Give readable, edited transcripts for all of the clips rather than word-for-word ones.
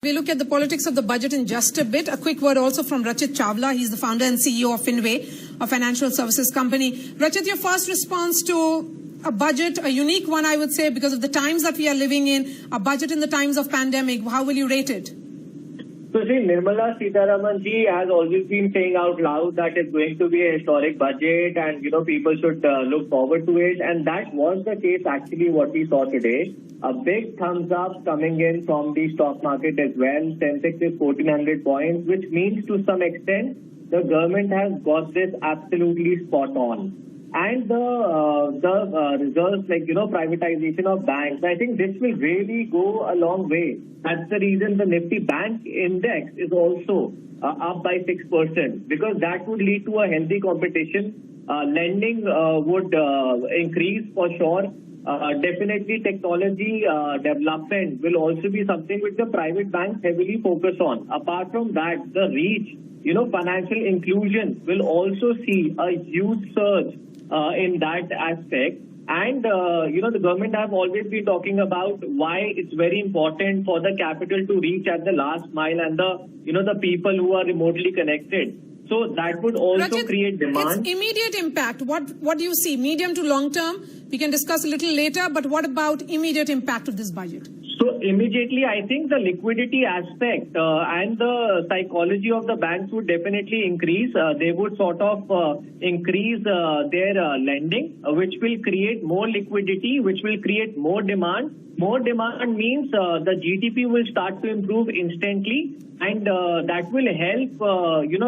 We look at the politics of the budget in just a bit. A quick word also from Rachit Chawla. He's the founder and CEO of Finway, a financial services company. Rachit, your first response to a budget, a unique one, I would say, because of the times that we are living in, a budget in the times of pandemic. How will you rate it? So see, Nirmala Sitharaman ji has always been saying out loud that it's going to be a historic budget and, people should look forward to it. And that was the case actually what we saw today. A big thumbs up coming in from the stock market as well. Sensex is 1400 points, which means to some extent the government has got this absolutely spot on. And the results like, privatization of banks, I think this will really go a long way. That's the reason the Nifty Bank Index is also up by 6%, because that would lead to a healthy competition. Lending would increase for sure. Definitely technology development will also be something which the private banks heavily focus on. Apart from that, the reach, financial inclusion will also see a huge surge in that aspect. And, the government have always been talking about why it's very important for the capital to reach at the last mile and the people who are remotely connected. So that would also Rachit, create demand. Its immediate impact, what do you see? Medium to long term? We can discuss a little later, but what about immediate impact of this budget? So immediately, I think the liquidity aspect and the psychology of the banks would definitely increase. They would sort of increase their lending, which will create more liquidity, which will create more demand. More demand means the GDP will start to improve instantly, and that will help,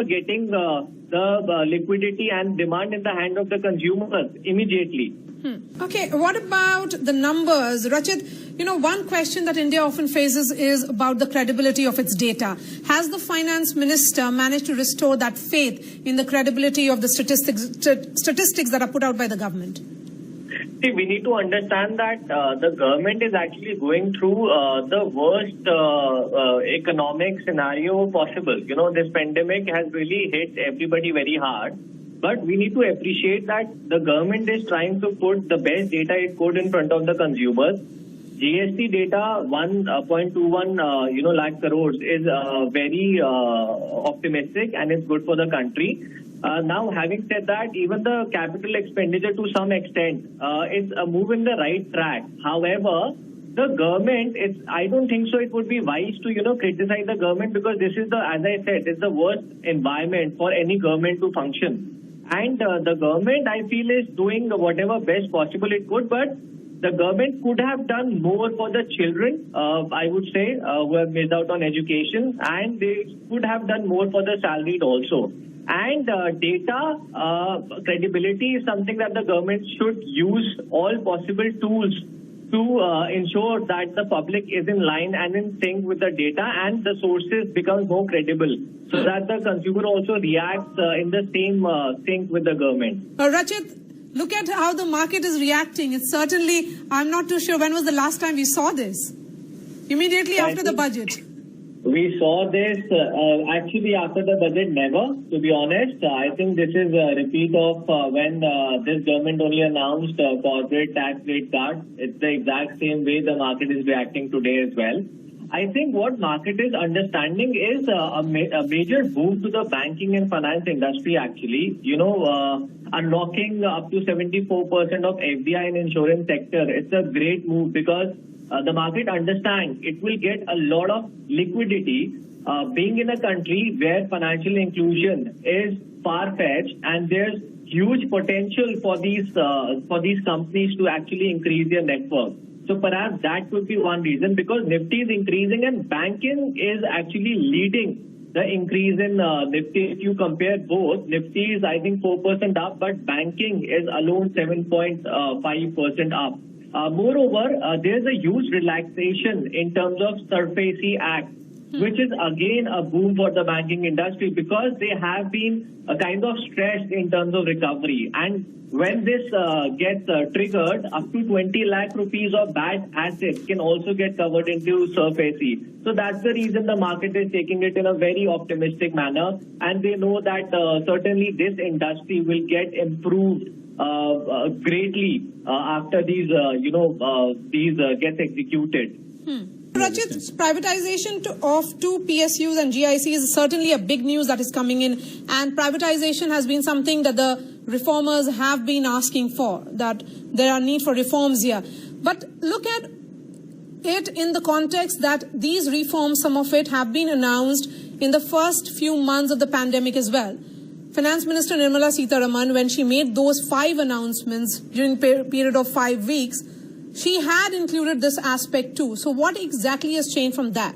getting the liquidity and demand in the hand of the consumers immediately. Okay, what about the numbers? Rachit, one question that India often faces is about the credibility of its data. Has the finance minister managed to restore that faith in the credibility of the statistics that are put out by the government? See, we need to understand that the government is actually going through the worst economic scenario possible. This pandemic has really hit everybody very hard. But we need to appreciate that the government is trying to put the best data it could in front of the consumers. GST data, 1.21 lakh crores is very optimistic, and it's good for the country. Now, having said that, even the capital expenditure to some extent is a move in the right track. However, the government, I don't think so it would be wise to, criticize the government, because this is as I said, it's the worst environment for any government to function. And the government, I feel, is doing whatever best possible it could, but the government could have done more for the children, I would say, who have missed out on education, and they could have done more for the salaried also. And data credibility is something that the government should use all possible tools to ensure that the public is in line and in sync with the data, and the sources become more credible, so that the consumer also reacts in the same sync with the government. Rachit, look at how the market is reacting. It's certainly, I'm not too sure when was the last time we saw this. Immediately after the budget. We saw this actually after the budget, never, to be honest. I think this is a repeat of when this government only announced corporate tax rate cut. It's the exact same way the market is reacting today as well. I think what market is understanding is a major boom to the banking and finance industry actually. Unlocking up to 74% of FDI in insurance sector. It's a great move, because the market understands it will get a lot of liquidity, being in a country where financial inclusion is far-fetched, and there's huge potential for these companies to actually increase their net worth. So perhaps that could be one reason, because Nifty is increasing and banking is actually leading the increase in Nifty. If you compare both, Nifty is I think 4% up, but banking is alone 7.5% up. Moreover, there's a huge relaxation in terms of SARFAESI Act, which is again a boom for the banking industry, because they have been kind of stressed in terms of recovery. And when this gets triggered, up to 20 lakh rupees of bad assets can also get covered into SARFAESI. So that's the reason the market is taking it in a very optimistic manner, and they know that certainly this industry will get improved greatly after these gets executed. Rachit, privatization of two PSUs and GIC is certainly a big news that is coming in, and privatization has been something that the reformers have been asking for, that there are need for reforms here. But look at it in the context that these reforms, some of it have been announced in the first few months of the pandemic as well. Finance Minister Nirmala Sitharaman, when she made those 5 announcements during a period of 5 weeks, she had included this aspect too. So what exactly has changed from that?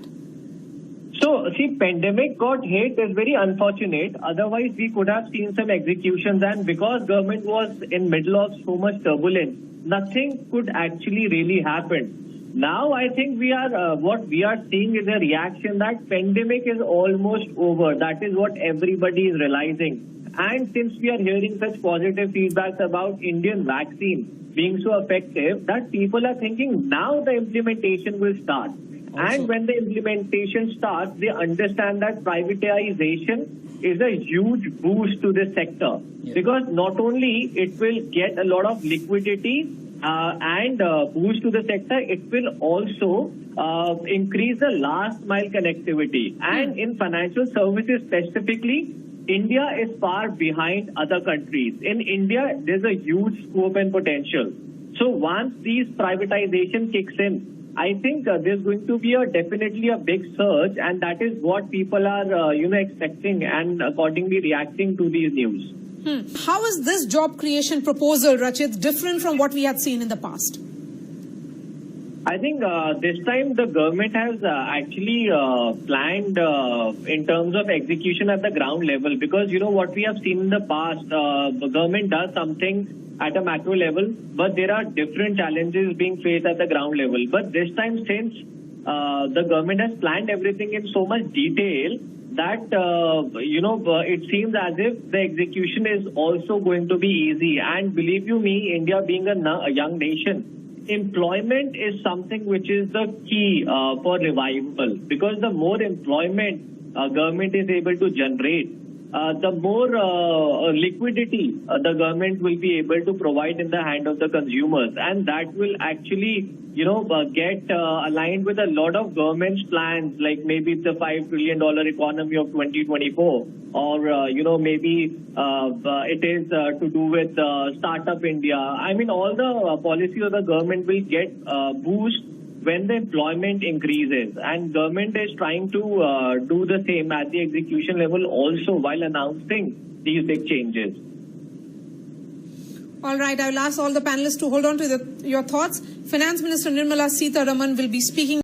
So, see, pandemic got hit is very unfortunate. Otherwise, we could have seen some executions, and because government was in middle of so much turbulence, nothing could actually really happen. Now, I think what we are seeing is a reaction that pandemic is almost over. That is what everybody is realizing. And since we are hearing such positive feedbacks about Indian vaccine being so effective, that people are thinking now the implementation will start. And when the implementation starts, they understand that privatization is a huge boost to this sector. Yeah. Because not only it will get a lot of liquidity and boost to the sector, it will also increase the last mile connectivity. And in financial services specifically, India is far behind other countries. In India, there's a huge scope and potential. So once these privatization kicks in, I think there's going to be definitely a big surge, and that is what people are, expecting and accordingly reacting to these news. How is this job creation proposal, Rachit, different from what we had seen in the past? I think this time the government has actually planned in terms of execution at the ground level, because what we have seen in the past, the government does something at a macro level, but there are different challenges being faced at the ground level. But this time, since the government has planned everything in so much detail that, it seems as if the execution is also going to be easy. And believe you me, India being a young nation, employment is something which is the key for revival, because the more employment government is able to generate, the more liquidity the government will be able to provide in the hand of the consumers, and that will actually, get aligned with a lot of government's plans, like maybe the $5 trillion economy of 2024, or maybe it is to do with Startup India. I mean, all the policies of the government will get boost when the employment increases, and government is trying to do the same at the execution level also while announcing these big changes. All right, I will ask all the panelists to hold on to your thoughts. Finance Minister Nirmala Sitharaman will be speaking